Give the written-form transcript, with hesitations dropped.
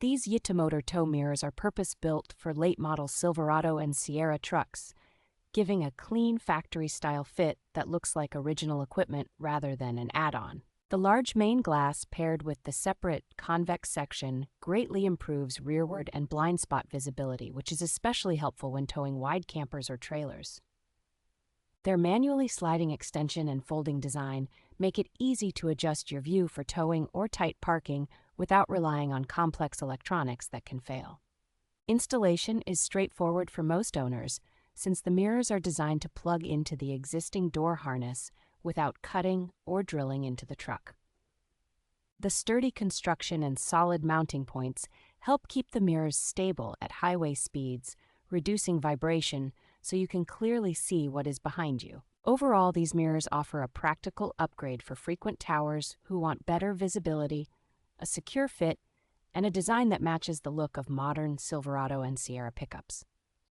These YITAMOTOR tow mirrors are purpose-built for late-model Silverado and Sierra trucks, giving a clean factory-style fit that looks like original equipment rather than an add-on. The large main glass paired with the separate convex section greatly improves rearward and blind spot visibility, which is especially helpful when towing wide campers or trailers. Their manually sliding extension and folding design make it easy to adjust your view for towing or tight parking without relying on complex electronics that can fail. Installation is straightforward for most owners, since the mirrors are designed to plug into the existing door harness without cutting or drilling into the truck. The sturdy construction and solid mounting points help keep the mirrors stable at highway speeds, reducing vibration so you can clearly see what is behind you. Overall, these mirrors offer a practical upgrade for frequent towers who want better visibility, a secure fit, and a design that matches the look of modern Silverado and Sierra pickups.